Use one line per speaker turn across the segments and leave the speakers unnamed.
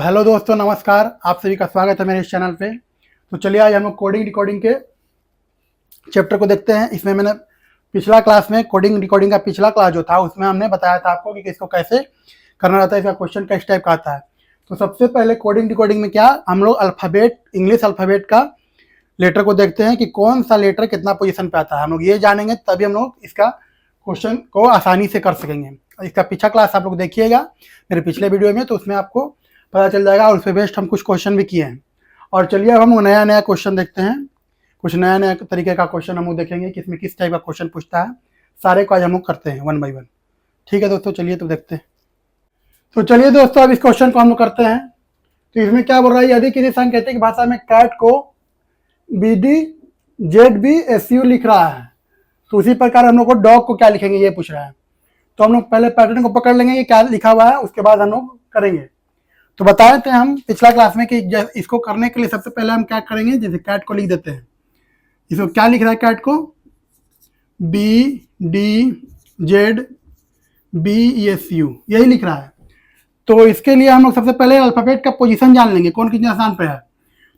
Hello दोस्तों, नमस्कार। आप सभी का स्वागत है मेरे इस चैनल पे। तो चलिए आज हम लोग कोडिंग डिकोडिंग के चैप्टर को देखते हैं। इसमें मैंने पिछला क्लास में कोडिंग डिकोडिंग का पिछला क्लास जो था उसमें हमने बताया था आपको कि इसको कैसे करना रहता है, इसका क्वेश्चन किस टाइप का आता है। तो सबसे पहले कोडिंग डिकोडिंग में क्या हम लोग अल्फ़ाबेट, इंग्लिश अल्फ़ाबेट का लेटर को देखते हैं कि कौन सा लेटर कितना पोजीशन पे आता है। हम लोग ये जानेंगे तभी हम लोग इसका क्वेश्चन को आसानी से कर सकेंगे। इसका पिछला क्लास आप लोग देखिएगा मेरे पिछले वीडियो में, तो उसमें आपको पता चल जाएगा और उस पर बेस्ड हम कुछ क्वेश्चन भी किए हैं। और चलिए अब हम नया नया क्वेश्चन देखते हैं, कुछ नया नया तरीके का क्वेश्चन हम लोग देखेंगे कि इसमें किस टाइप का क्वेश्चन पूछता है। सारे को आज हम लोग करते हैं 1 बाय 1। ठीक है दोस्तों, चलिए तो देखते हैं। तो चलिए दोस्तों अब इस क्वेश्चन को हम लोग करते हैं। तो इसमें क्या बोल रहा है, यदि किसी सांकेतिक भाषा में कैट को BDZBSU लिख रहा है तो उसी प्रकार हम लोग को डॉग को क्या लिखेंगे ये पूछ रहा है। तो हम लोग पहले पैटर्न को पकड़ लेंगे कि क्या लिखा हुआ है, उसके बाद हम लोग करेंगे। तो बताए थे हम पिछला क्लास में कि इसको करने के लिए सबसे पहले हम क्या करेंगे, जैसे कैट को लिख देते हैं। इसको क्या लिख रहा है, कैट को BDZBSU यही लिख रहा है। तो इसके लिए हम लोग सबसे पहले अल्फाबेट का पोजीशन जान लेंगे, कौन कितने स्थान पे है।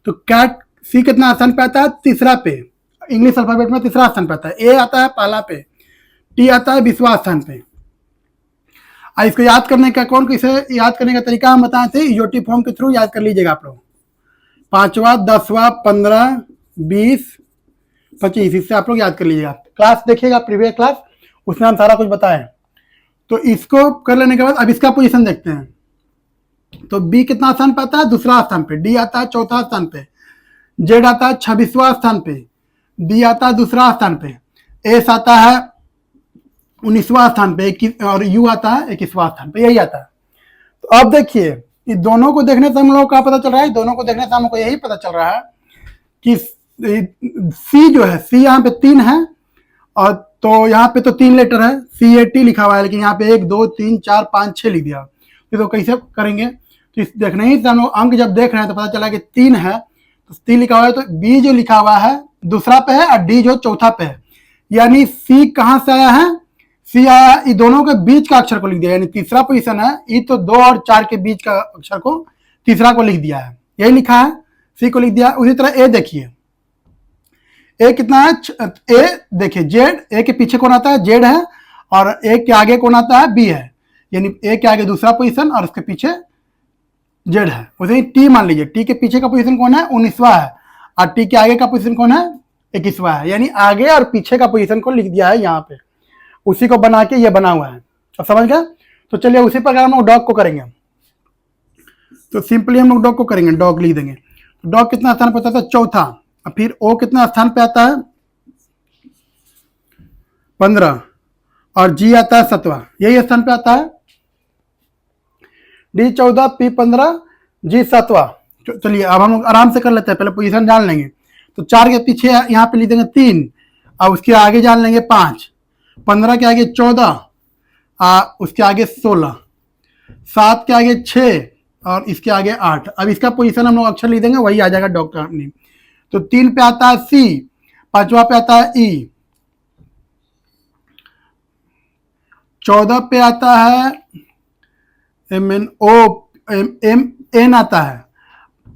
तो कैट सी कितना स्थान पे आता है, तीसरा पे। इंग्लिश अल्फाबेट में तीसरा स्थान पे आता है। ए आता है पहला पे, टी आता है 20वां स्थान पे। इसको याद करने का इसे याद करने का तरीका हम बताए थे, ईओटी फॉर्म के थ्रू याद कर लीजिएगा आप लोग। 5वां, 10वां, 15, 20, 25, इससे आप लोग याद कर लीजिएगा। क्लास देखिएगा प्रीवियस क्लास, उसमें हम सारा कुछ बताएं। तो इसको कर लेने के बाद अब इसका पोजीशन देखते हैं। तो बी कितना स्थान पे आता है, दूसरा स्थान पे। डी आता है चौथा स्थान पे। जेड आता है 26वां स्थान पे। डी आता है दूसरा स्थान पे। एस आता है 19वां स्थान पे, और यू आता है 21वां स्थान पे, यही आता है। तो अब देखिए इस दोनों को देखने से हम लोग का पता चल रहा है, दोनों को देखने से हमको यही पता चल रहा है कि सी जो है, सी यहाँ पे 3 है, और तो यहाँ पे तो 3 लेटर है, CAT लिखा हुआ है, लेकिन यहाँ पे 1 2 3 4 5 6 लिख दिया। तो कैसे करेंगे, तो इस देखने ही से हम लोग अंक जब देख रहे हैं तो पता चला कि 3 है, तो 3 लिखा हुआ है, तो बी जो लिखा हुआ है दूसरा पे है और डी जो चौथा पे है। यानी सी कहाँ से आया है, सी आया इन दोनों के बीच का अक्षर को लिख दिया, यानी तीसरा पोजीशन है। ये तो 2 और 4 के बीच का अक्षर को तीसरा को लिख दिया है, यही लिखा है, सी को लिख दिया। उसी तरह ए देखिए, ए कितना है, ए देखिए जेड, ए के पीछे कौन आता है, जेड है, और ए के आगे कौन आता है, बी है। यानी ए के आगे दूसरा पोजीशन और उसके पीछे जेड है। वैसे ही टी मान लीजिए, टी के पीछे का पोजीशन कौन है, 19वां है, और टी के आगे का पोजीशन कौन है, 21वां है। यानी आगे और पीछे का पोजीशन को लिख दिया है यहाँ पे, उसी को बना के ये बना हुआ है। अब समझ गए। तो चलिए उसी प्रकार हम लोग डॉग को करेंगे। तो सिंपली हम लोग डॉग को करेंगे, डॉग लिख देंगे। डॉग कितना स्थान पे आता है, चौथा। और फिर ओ कितना स्थान पे आता है, 15, और जी आता है 7वां, यही स्थान पे आता है। डी 14, पी 15, जी 7वां। चलिए अब हम लोग आराम से कर लेते हैं, पहले पोजीशन जान लेंगे। तो 4 के पीछे यहाँ पे लिख देंगे 3, और उसके आगे जान लेंगे 5, 15 के आगे 14, उसके आगे 16, 7 के आगे 6, और इसके आगे 8। अब इसका पोजीशन हम लोग अक्षर लिख देंगे, वही आ जाएगा डॉग का नेम। तो 3 पे आता है सी, 5वां पे आता है ई, 14 पे आता है एन आता है,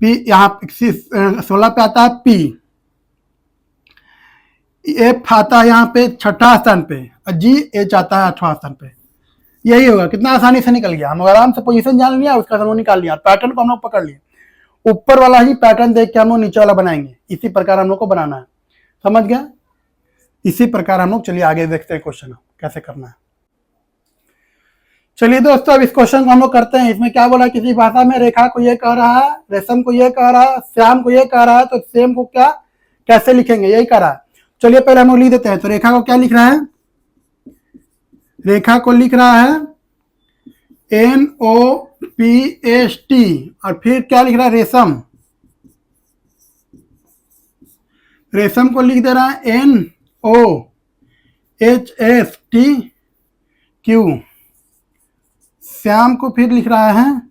पी यहाँ 16 पे आता है पी, एफ आता है यहाँ पे 6ठा स्थान पे, और जी एच आता है 8वां स्थान पे। यही होगा, कितना आसानी से निकल गया। हम आराम से पोजीशन जान लिया, उसका हम निकाल लिया, पैटर्न को हम लोग पकड़ लिए। ऊपर वाला ही पैटर्न देख के हम लोग नीचे वाला बनाएंगे, इसी प्रकार हम लोग को बनाना है। समझ गया। इसी प्रकार हम लोग चलिए आगे देखते हैं क्वेश्चन कैसे करना है। चलिए दोस्तों अब इस क्वेश्चन को हम लोग करते हैं। इसमें क्या बोला, किसी भाषा में रेखा को ये कह रहा है, रेशम को ये कह रहा है, श्याम को ये कह रहा है, तो सेम को क्या कैसे लिखेंगे, यही कह रहा है। चलिए पहले हम लोग लिख देते हैं। तो रेखा को क्या लिख रहा है, रेखा को लिख रहा है NOPST, और फिर क्या लिख रहा है, रेशम, रेशम को लिख दे रहा है NOHSTQ। श्याम को फिर लिख रहा है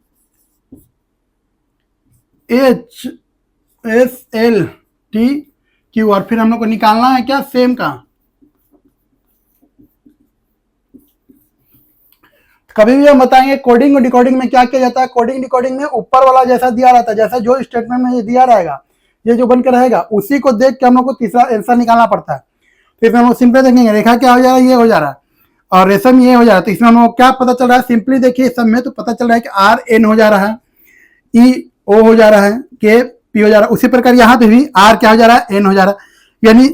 HSLTQ, और फिर हम लोग को निकालना है क्या, सेम का। कभी भी हम बताएंगे कोडिंग और डिकोडिंग में क्या किया जाता है। कोडिंग डिकोडिंग में ऊपर वाला जैसा दिया रहता है, जैसा जो स्टेटमेंट में ये दिया रहेगा, ये जो बनकर रहेगा, उसी को देख के हम लोग को तीसरा आंसर निकालना पड़ता है। तो इसमें हम लोग सिंपली देखेंगे, रेखा क्या हो जा रहा है, ये हो जा रहा है, और रेशम ये हो जा रहा है। तो इसमें हम लोग क्या पता चल रहा है, सिंपली देखिए सब में तो पता चल रहा है कि आर एन हो जा रहा है, ई ओ हो जा रहा है, के पी हो जा रहा है। उसी प्रकार यहाँ पे भी आर क्या हो जा रहा है, एन हो जा रहा है। यानी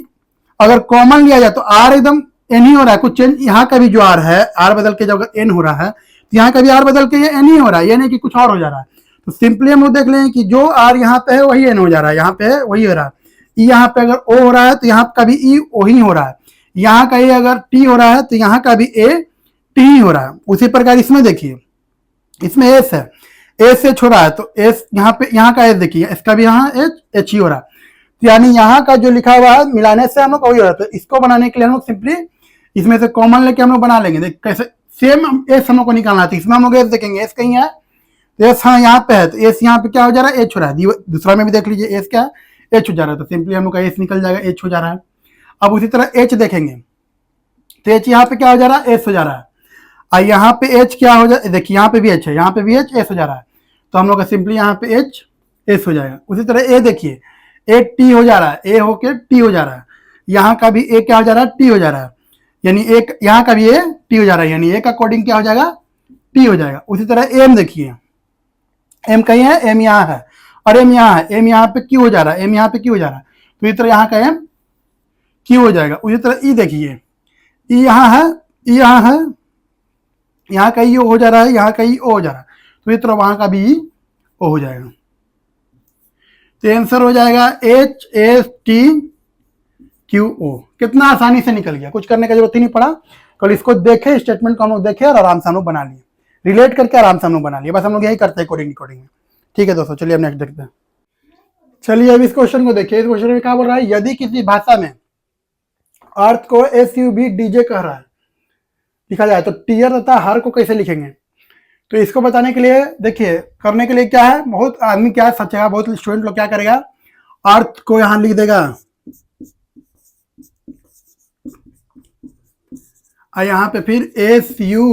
अगर कॉमन लिया जाए तो आर एकदम एन ही हो रहा है, कुछ चेंज यहाँ का भी जो आर है, आर बदल के जब एन हो रहा है, तो यहाँ का भी आर बदल के ये एन ही हो रहा है, यानी कि कुछ और हो जा रहा है। तो सिंपली हम लोग देख लें कि जो आर यहाँ पे है वही एन हो जा रहा है, यहाँ पे है वही हो रहा है। ई यहाँ पे अगर ओ हो रहा है तो यहाँ का भी ई ओ ही हो रहा है, यहाँ का ए अगर टी हो रहा है तो यहाँ का भी ए टी ही हो रहा है। उसी प्रकार इसमें देखिए, इसमें एस है, एस एच हो रहा है, तो एस यहाँ पे, यहाँ का एस देखिए, इसका भी यहाँ एच एच ही हो रहा है। तो यानी यहाँ का जो लिखा हुआ है मिलाने से हम लोग वही हो रहा है। तो इसको बनाने के लिए हम लोग सिंपली इसमें से कॉमन लेके हम लोग बना लेंगे। देख कैसे सेम एस हम लोग को निकालना था। इसमें हम लोग एस देखेंगे, एस कहीं है तो एस हाँ यहाँ पे है, तो एस यहाँ पे क्या हो जा रहा है, एच हो रहा है। दूसरा में भी देख लीजिए एस क्या है, एच हो जा रहा है। तो सिंपली हम लोग का एस निकल जाएगा, एच हो जा रहा है। अब उसी तरह एच देखेंगे तो एच यहाँ पे क्या हो जा रहा है, एस हो जा रहा है। और यहाँ पे एच क्या हो जाए, देखिए यहाँ पे भी एच है, यहाँ पे भी एच एस हो जा रहा है। तो हम लोग का सिंपली यहाँ पे एच एस हो जाएगा। उसी तरह ए देखिए, ए टी हो जा रहा है, ए होके टी हो जा रहा है। यहाँ का भी ए क्या हो जा रहा है, टी हो जा रहा है। यानी एक यहाँ का भी ए टी हो जा रहा है, यानी ए का कोडिंग क्या हो जाएगा, टी हो जाएगा। उसी तरह एम देखिए, एम कहीं है, एम यहाँ है, और एम यहाँ है, एम यहाँ पे क्यू हो जा रहा है, एम यहाँ पे क्यू हो जा रहा है। तो इस तरह यहाँ का एम क्यू हो जाएगा। उसी तरह ई देखिए, ई यहाँ है, ई यहाँ है, यहाँ का ई हो जा रहा है, यहाँ का ई ओ हो जा रहा है। तो इस तरह वहां का भी ओ हो जाएगा। तो आंसर हो जाएगा H S T Q O. कितना आसानी से निकल गया, कुछ करने की जरूरत ही नहीं पड़ा। कल इसको देखे, स्टेटमेंट को हम लोग देखे और आराम से हम लोग बना लिए, रिलेट करके आराम से हम लोग बना लिए। बस हम लोग यही करते हैं कोडिंग कोडिंग में। ठीक है दोस्तों, चलिए अब नेक्स्ट देखते हैं। चलिए अब इस क्वेश्चन को देखिए। इस क्वेश्चन में क्या बोल रहा है, यदि किसी भाषा में अर्थ को एस यू बी डीजे कह रहा है लिखा जाए तो टीयर तथा हर को कैसे लिखेंगे। तो इसको बताने के लिए देखिए, करने के लिए क्या है, बहुत आदमी क्या सोचेगा, बहुत स्टूडेंट लोग क्या करेगा, अर्थ को यहां लिख देगा और यहाँ पे फिर S U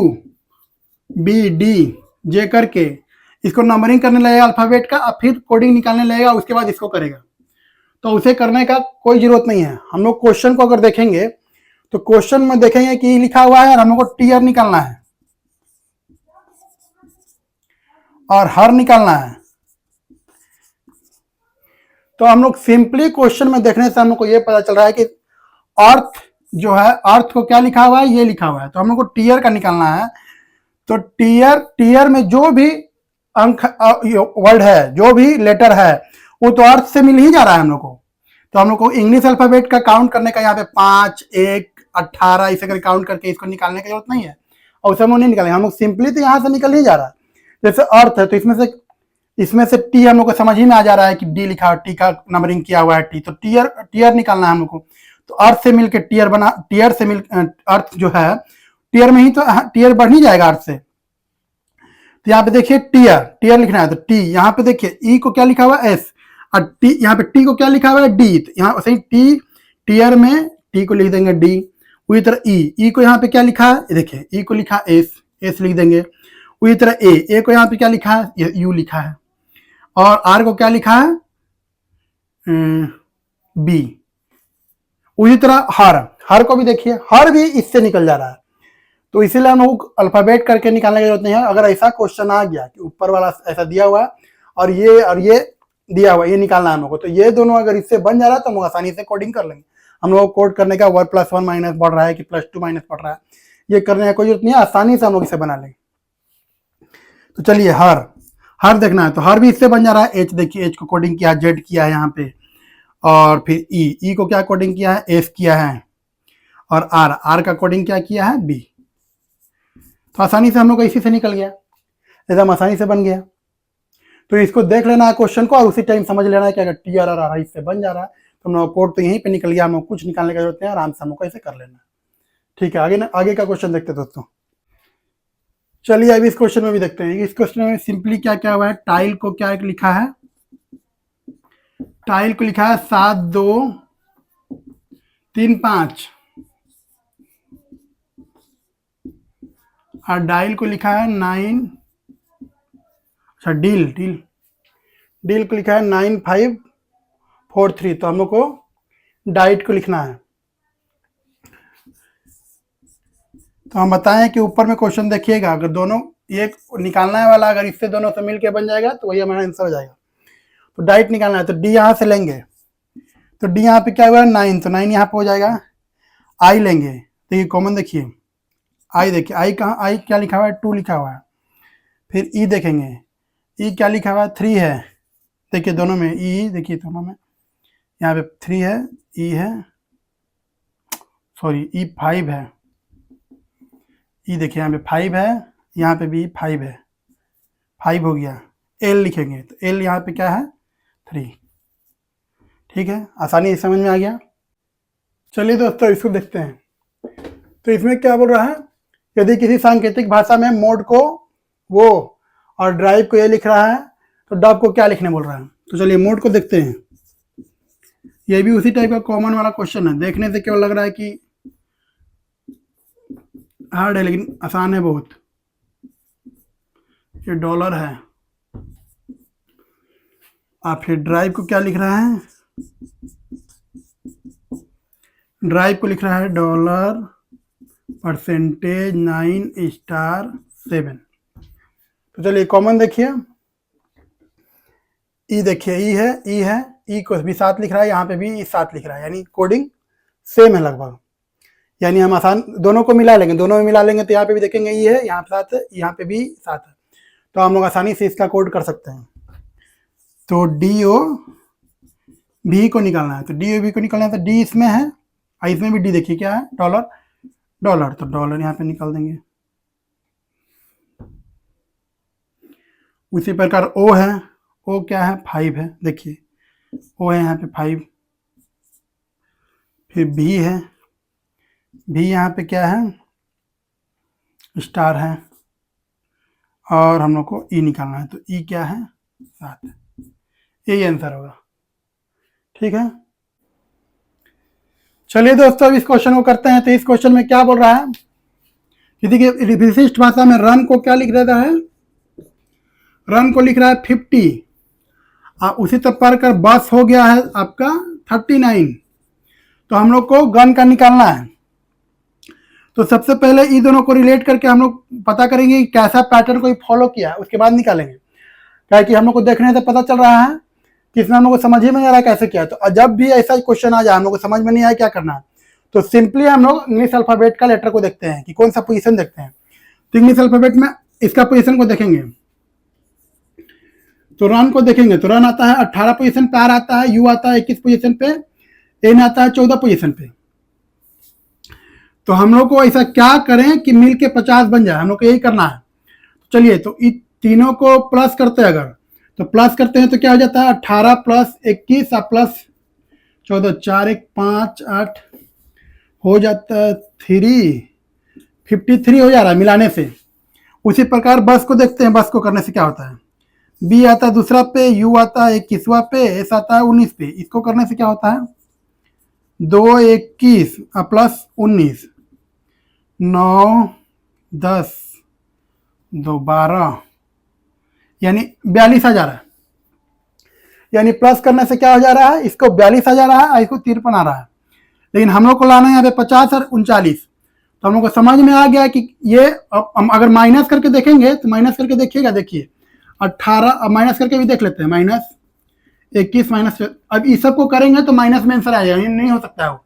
B D J करके इसको नंबरिंग करने लगेगा अल्फाबेट का, और फिर कोडिंग निकालने लगेगा, उसके बाद इसको करेगा। तो उसे करने का कोई जरूरत नहीं है। हम लोग क्वेश्चन को अगर देखेंगे तो क्वेश्चन में देखेंगे कि लिखा हुआ है और हम लोग को टीयर निकालना है और हर निकालना है। तो हम लोग सिंपली क्वेश्चन में देखने से हम लोग को ये पता चल रहा है कि अर्थ जो है, अर्थ को क्या लिखा हुआ है, ये लिखा हुआ है। तो हम लोग को टीयर का निकालना है। तो टीयर में जो भी अंक वर्ड है, जो भी लेटर है, वो तो अर्थ से मिल ही जा रहा है हम लोग को। तो हम लोग को इंग्लिश अल्फाबेट का काउंट करने का यहाँ पे 5, 1, 18 इसे करके काउंट करके इसको निकालने की जरूरत नहीं है, और उसे हम लोग नहीं निकालेंगे। हम लोग सिंपली तो यहाँ से निकल ही जा रहा है। जैसे अर्थ है तो इसमें से टी हम लोग को समझ ही में आ जा रहा है कि डी लिखा है, टी का नंबरिंग किया हुआ है टी। तो टीयर निकालना है हम लोग को। तो अर्थ से मिलकर टीयर बना, टीयर से मिल अर्थ जो है टीयर में ही, तो टीयर बढ़ नहीं जाएगा अर्थ से। तो यहाँ पे देखिए टीयर लिखना है। तो टी यहाँ पे देखिए, ई को क्या लिखा हुआ है, एस, और टी यहाँ पे टी को क्या लिखा हुआ है, डी। तो यहाँ सही टीयर में टी को लिख देंगे डी। उसी तरह ई को यहाँ पे क्या लिखा है, देखिए ई को लिखा एस लिख देंगे। उसी तरह ए को यहाँ पे क्या लिखा है, यू लिखा है। और आर को क्या लिखा है, बी। उसी तरह हर को भी देखिए, हर भी इससे निकल जा रहा है। तो इसीलिए हम लोग अल्फाबेट करके निकालने की जरूरत नहीं है। अगर ऐसा क्वेश्चन आ गया कि ऊपर वाला ऐसा दिया हुआ है और ये दिया हुआ, ये निकालना है हम लोग को, तो ये दोनों अगर इससे बन जा रहा है तो हम लोग आसानी से कोडिंग कर लेंगे। हम लोग कोड करने का 1+1 माइनस बढ़ रहा है कि +2 माइनस बढ़ रहा है, ये करने का कोई जरूरत नहीं है। आसानी से हम लोग इसे बना लेंगे। तो चलिए हर देखना है। तो हर भी इससे बन जा रहा है। एच देखिए, एच को कोडिंग किया, जेड किया है यहाँ पे, और फिर ई को क्या कोडिंग किया है, एस किया है, और आर का कोडिंग क्या किया है, बी। तो आसानी से हम लोग इसी से निकल गया, एकदम आसानी से बन गया। तो इसको देख लेना है क्वेश्चन को, और उसी टाइम समझ लेना है कि अगर टी आर आर इससे बन जा रहा है तो हम लोग कोड तो यहीं पे निकल गया। हम लोग कुछ निकालने की जरूरत नहीं है, आराम से हम लोग को ऐसे कर लेना। ठीक है, आगे का क्वेश्चन देखते हैं दोस्तों। चलिए अब इस क्वेश्चन में भी देखते हैं। इस क्वेश्चन में सिंपली क्या क्या हुआ है, टाइल को क्या लिखा है, टाइल को लिखा है 7, 2, 3, 5, और डायल को लिखा है 9, अच्छा डील डील डील को लिखा है 9543। तो हम लोग को डाइट को लिखना है। तो हम बताएं कि ऊपर में क्वेश्चन देखिएगा, अगर दोनों ये निकालना है वाला, अगर इससे दोनों से मिल के बन जाएगा तो वही हमारा आंसर हो जाएगा। तो डाइट निकालना है तो डी यहाँ से लेंगे, तो डी यहाँ पे क्या हुआ 9, तो 9 यहाँ पे हो जाएगा। आई लेंगे, देखिए कॉमन देखिए, आई देखिए, आई कहाँ, आई क्या लिखा हुआ है 2 लिखा हुआ है। फिर ई देखेंगे, ई क्या लिखा हुआ है 3 है, देखिए दोनों में ई, देखिए दोनों में यहाँ पे 3 है, ई है, सॉरी ई 5 है, ई देखिए यहाँ पे 5 है, यहाँ पे भी 5 है, 5 हो गया। एल लिखेंगे तो एल यहाँ पे क्या है 3। ठीक है, आसानी से समझ में आ गया। चलिए दोस्तों इसको देखते हैं। तो इसमें क्या बोल रहा है, यदि किसी सांकेतिक भाषा में मोड को वो और ड्राइव को ये लिख रहा है तो डब को क्या लिखने बोल रहा है। तो चलिए मोड को देखते हैं। ये भी उसी टाइप का कॉमन वाला क्वेश्चन है, देखने से केवल लग रहा है कि हार्ड है लेकिन आसान है बहुत। ये डॉलर है, आप फिर ड्राइव को क्या लिख रहा है, ड्राइव को लिख रहा है $9*7। तो चलिए कॉमन देखिए, ई देखिए, ई है, ई है, ई को भी 7 लिख रहा है, यहाँ पे भी ई 7 लिख रहा है, यानी कोडिंग सेम है लगभग। यानी हम आसान दोनों को मिला लेंगे, दोनों में मिला लेंगे तो यहाँ पे भी देखेंगे ई है, यहाँ पे 7 है, यहाँ पे भी 7 है, तो हम लोग आसानी से इसका कोड कर सकते हैं। तो डी ओ भी को निकालना है, तो डी ओ भी को निकालना है, तो डी इसमें है, इसमें भी डी देखिए क्या है डॉलर, डॉलर, तो डॉलर यहाँ पे निकाल देंगे। उसी प्रकार ओ है, ओ क्या है 5 है, देखिए ओ है यहाँ पे 5। फिर भी है, भी यहाँ पे क्या है स्टार है, और हम लोग को ई निकालना है, तो ई क्या है 7 है, यही आंसर होगा। ठीक है, चलिए दोस्तों अब इस क्वेश्चन को करते हैं। तो इस क्वेश्चन में क्या बोल रहा है, किसी की विशिष्ट भाषा में रन को क्या लिख देता है, रन को लिख रहा है 50, उसी तरह पर कर बस हो गया है आपका 39। तो हम लोग को गन का निकालना है। तो सबसे पहले इन दोनों को रिलेट करके हम लोग पता करेंगे कि कैसा पैटर्न कोई फॉलो किया, उसके बाद निकालेंगे। क्या कि हम लोग को देखने से पता चल रहा है कि इसमें हम लोग को समझ ही में नहीं आ रहा है कैसे किया। तो जब भी ऐसा क्वेश्चन आ जाए, हम लोग को समझ में नहीं आया क्या करना है, तो सिंपली हम लोग इंग्लिश अल्फाबेट का लेटर को देखते हैं कि कौन सा पोजीशन देखते हैं। तो इंग्लिश अल्फाबेट में इसका पोजीशन को देखेंगे, तो रन को देखेंगे तो रन आता है 18 पोजीशन पे, आर आता है, यू आता है 21 पोजीशन पे, एन आता है 14 पोजीशन पे। तो हम लोग को ऐसा क्या करें कि मिल के 50 बन जाए, हम लोग को यही करना है। चलिए तो इन तीनों को प्लस करते हैं, अगर तो प्लस करते हैं तो क्या हो जाता है 18 प्लस 21 प्लस 14, 4 1 5 8 हो जाता है 53 हो जा रहा है मिलाने से। उसी प्रकार बस को देखते हैं, बस को करने से क्या होता है, बी आता है दूसरा पे, यू आता है 21वां पे, एस आता है 19 पे। इसको करने से क्या होता है 2 21 प्लस 19, 9 10 2 12, यानी 42 आ जा रहा है। यानी प्लस करने से क्या हो जा रहा है, इसको 42 आ जा रहा है और इसको 53 आ रहा है। लेकिन हम लोग को लाना है यहाँ पे 50 और 39। तो हम लोग को समझ में आ गया कि ये हम अगर माइनस करके देखेंगे तो माइनस करके देखिएगा, देखिए 18, अब माइनस करके भी देख लेते हैं, -21 माइनस, अब इस सब को करेंगे तो माइनस में आंसर आ जाएगा, ये नहीं हो सकता है वो।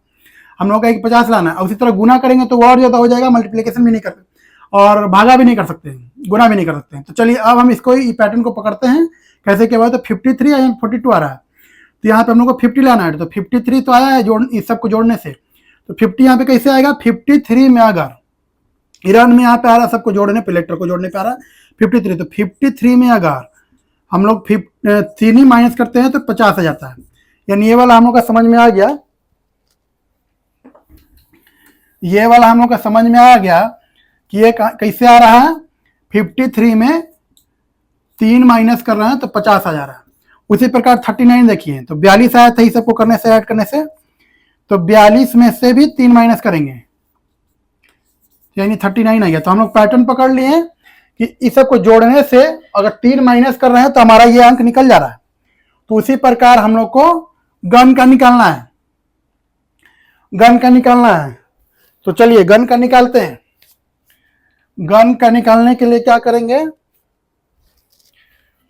हम लोग का 50 लाना है, उसी तरह गुना करेंगे तो वो और ज्यादा हो जाएगा, मल्टीप्लिकेशन भी नहीं कर और भागा भी नहीं कर सकते, गुना भी नहीं कर सकते। तो चलिए अब हम इसको इस पैटर्न को पकड़ते हैं, कैसे क्या हुआ, तो 53 या 42 आ रहा है। तो यहाँ पे हम लोग को 50 लाना है, तो 53 तो आया है जोड़, इस सबको जोड़ने से। तो 50 यहाँ पे कैसे आएगा, 53 में अगर ईरान में यहाँ पे आ रहा है, सबको जोड़ने पे, लेटर को जोड़ने पे आ रहा है 53, तो 53 में अगर हम लोग 3 ही माइनस करते हैं तो 50 आ जाता है। यानी ये वाला हम लोग का समझ में आ गया, ये वाला हम लोग का समझ में आ गया कि ये कैसे आ रहा है, 53 में 3 माइनस कर रहे हैं तो 50 आ जा रहा है। उसी प्रकार 39 देखिए, तो 42 आया था, इस सबको करने से, ऐड करने से, तो 42 में से भी 3 माइनस करेंगे यानी 39 आ गया। तो हम लोग पैटर्न पकड़ लिए कि इस सब को जोड़ने से अगर 3 माइनस कर रहे हैं तो हमारा ये अंक निकल जा रहा है। तो उसी प्रकार हम लोग को गन का निकालना है, गन का निकालना है। तो चलिए गन का निकालते हैं। गन का निकालने के लिए क्या करेंगे,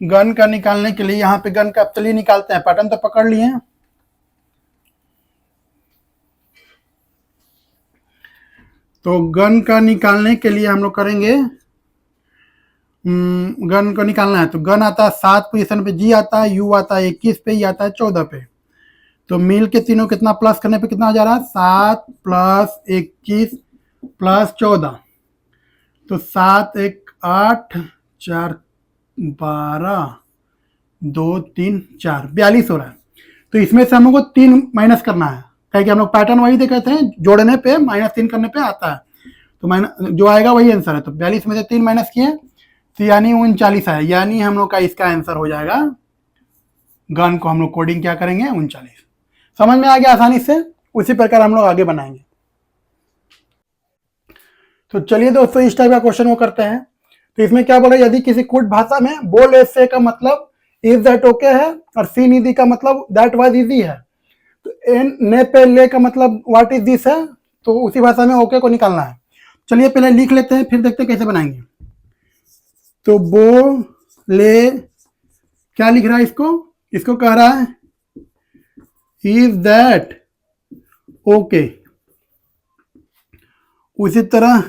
गन का निकालने के लिए यहाँ पे गन का चलिए निकालते हैं। पैटर्न तो पकड़ लिए हैं। तो गन का निकालने के लिए हम लोग करेंगे, गन को निकालना है तो गन आता है 7 पोजीशन पे, जी आता है, यू आता है 21 पे, ई आता है 14 पे। तो मिल के तीनों कितना प्लस करने पे कितना आ जा रहा है, 7 प्लस 21 प्लस 14। तो 7 1 8 4 12 2 3 4 42 हो रहा है। तो इसमें से हम लोग को 3 माइनस करना है, क्या कि हम लोग पैटर्न वही देखते हैं, जोड़ने पे -3 करने पे आता है। तो माइनस जो आएगा वही आंसर है। तो 42 में से 3 माइनस किए तो यानी 39 है। यानी हम लोग का इसका आंसर हो जाएगा, गन को हम लोग कोडिंग क्या करेंगे 39। समझ में आ गया आसानी से। उसी प्रकार हम लोग आगे बनाएंगे। तो चलिए दोस्तों इस टाइप का क्वेश्चन वो करते हैं। तो इसमें क्या बोला, यदि किसी कुट भाषा में बोल ऐसे का मतलब इज दैट ओके है और सी निधि का मतलब दैट वाज इजी है, तो एन ने पे ले का मतलब व्हाट इज दिस है, तो उसी भाषा में ओके को निकालना है। चलिए पहले लिख लेते हैं, फिर देखते हैं कैसे बनाएंगे। तो बो ले क्या लिख रहा है, इसको कह रहा है इज दैट ओके। उसी तरह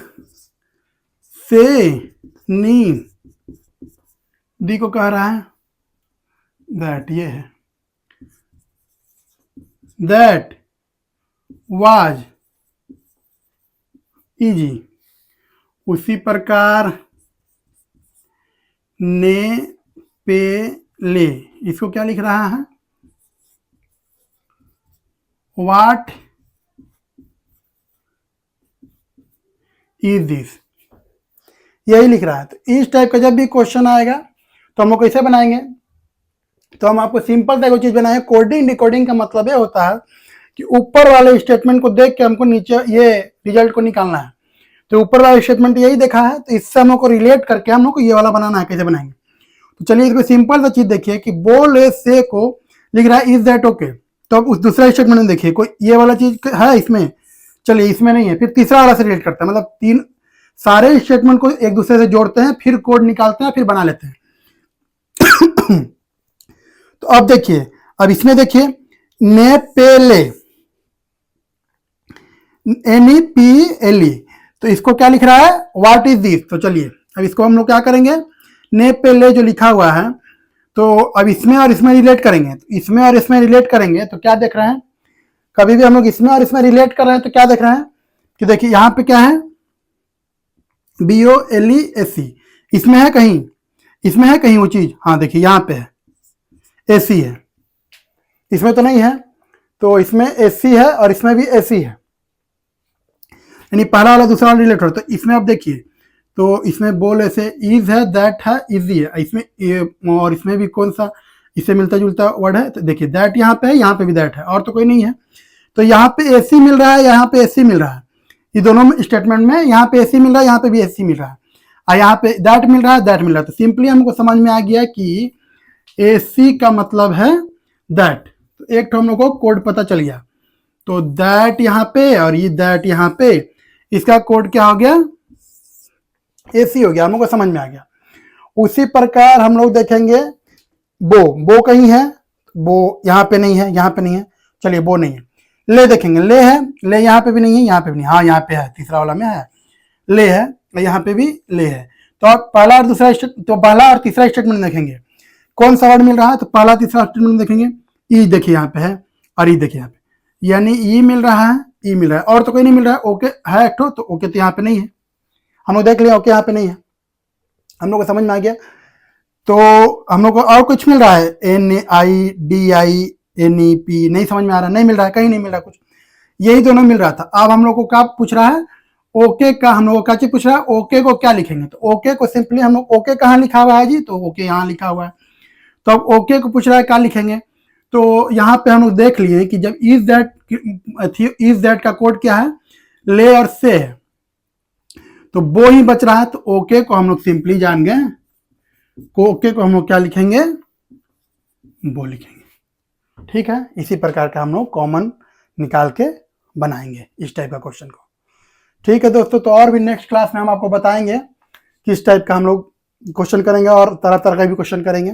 से नी दी को कह रहा है दैट, ये है दैट वाज इजी। उसी प्रकार ने पे ले इसको क्या लिख रहा है, व्हाट इज दिस, यही लिख रहा है। तो इस टाइप का जब भी क्वेश्चन आएगा तो हम लोग कैसे बनाएंगे। तो हम आपको सिंपल सा चीज बनाए, कोडिंग डिकोडिंग का मतलब ये होता है कि ऊपर वाले स्टेटमेंट को देख के हमको नीचे ये रिजल्ट को निकालना है। तो ऊपर वाला स्टेटमेंट यही देखा है, तो इससे हम लोग को रिलेट करके हम लोग को ये वाला बनाना है। कैसे बनाएंगे, तो चलिए इसको सिंपल सा चीज देखिए कि बोल ए से को लिख रहा है इज दैट ओके। तो अब उस दूसरा स्टेटमेंट में देखिए कोई ये वाला चीज है इसमें, चलिए इसमें नहीं है, फिर तीसरा वाला से रिलेट करते हैं। मतलब 3 सारे स्टेटमेंट को एक दूसरे से जोड़ते हैं, फिर कोड निकालते हैं, फिर बना लेते हैं। तो अब देखिए, अब इसमें देखिए ने पे ले NEPLE, तो इसको क्या लिख रहा है, व्हाट इज दिस। तो चलिए अब इसको हम लोग क्या करेंगे, ने पे ले जो लिखा हुआ है, तो अब इसमें और इसमें रिलेट करेंगे। तो इसमें और इसमें रिलेट करेंगे तो क्या देख रहे हैं, कभी भी हम लोग इसमें और इसमें रिलेट कर रहे हैं तो क्या देख रहे हैं कि देखिए यहाँ पे क्या है, BOLESC, इसमें है कहीं, इसमें है कहीं वो चीज, हाँ देखिए यहाँ पे है AC है, इसमें तो नहीं है। तो इसमें AC है और इसमें भी AC है, यानी पहला वाला दूसरा वाला रिलेट हो रहा है। तो इसमें आप देखिए, तो इसमें बोल ऐसे इज है, दैट है, इजी है, इसमें और इसमें भी कौन सा इससे मिलता जुलता वर्ड है। तो देखिए दैट यहाँ पे है, यहाँ पे भी दैट है, और तो कोई नहीं है। तो यहाँ पे AC मिल रहा है, यहाँ पे AC मिल रहा है, ये दोनों स्टेटमेंट में यहाँ पे AC मिल रहा है, यहाँ पे भी AC मिल रहा है, और यहाँ पे दैट मिल रहा है, दैट मिल रहा है। तो सिंपली हमको समझ में आ गया कि AC का मतलब है दैट। तो एक तो हम लोग को कोड पता चल गया। तो दैट यहाँ पे और ये दैट यहाँ पे, इसका कोड क्या हो गया, AC हो गया। हम लोग को समझ में आ गया। उसी प्रकार हम लोग देखेंगे बो कहीं है, बो यहाँ पे नहीं है, यहाँ पे नहीं है, चलिए बो नहीं है। ले देखेंगे, ले है, ले यहाँ पे भी नहीं है, यहाँ पे भी नहीं, हाँ यहाँ पे है, तीसरा वाला में है, ले है, यहाँ पे भी ले है। तो आप पहला और दूसरा तो पहला और तीसरा स्टेटमेंट देखेंगे कौन सा वर्ड मिल रहा है, तो पहला तीसरा स्टेटमेंट देखेंगे, ई देखिए यहाँ पे है और ई देखिए यहाँ पे, यानी ई मिल रहा है, ई मिल रहा है, और तो कोई नहीं मिल रहा है। ओके है एक तो ओके तो यहाँ पे नहीं है, हम लोग देख लिया ओके यहाँ पे नहीं है, हम लोग को समझ में आ गया। तो हम लोग को और कुछ मिल रहा है, NIDI NEP नहीं समझ में आ रहा, नहीं मिल रहा है, कहीं नहीं मिल रहा कुछ, यही दोनों मिल रहा था। अब हम लोग को क्या पूछ रहा है, ओके का, हम लोग को क्या चीज पूछ रहा है, ओके को क्या लिखेंगे। तो ओके को सिंपली हम लोग, ओके कहाँ लिखा हुआ है जी, तो ओके यहाँ लिखा हुआ है। तो अब ओके को पूछ रहा है क्या लिखेंगे। तो यहाँ पे हम लोग देख लिए कि जब इज दैट का कोड क्या है, ले और से है। तो बो ही बच रहा है, तो ओके को हम लोग सिंपली जान गए, ओके को हम लोग क्या लिखेंगे, बो लिखेंगे। ठीक है, इसी प्रकार का हम लोग कॉमन निकाल के बनाएंगे इस टाइप का क्वेश्चन को। ठीक है दोस्तों, तो और भी नेक्स्ट क्लास में हम आपको बताएंगे किस टाइप का हम लोग क्वेश्चन करेंगे और तरह तरह का भी क्वेश्चन करेंगे।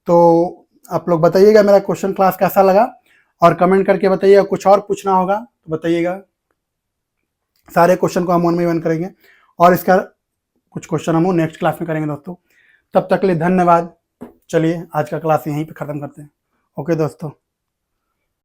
तो आप लोग बताइएगा मेरा क्वेश्चन क्लास कैसा लगा, और कमेंट करके बताइएगा। कुछ और पूछना होगा तो बताइएगा, सारे क्वेश्चन को हम 1 by 1 करेंगे, और इसका कुछ क्वेश्चन हम नेक्स्ट क्लास में करेंगे दोस्तों। तब तक के लिए धन्यवाद। चलिए आज का क्लास यहीं पे ख़त्म करते हैं। ओके दोस्तों।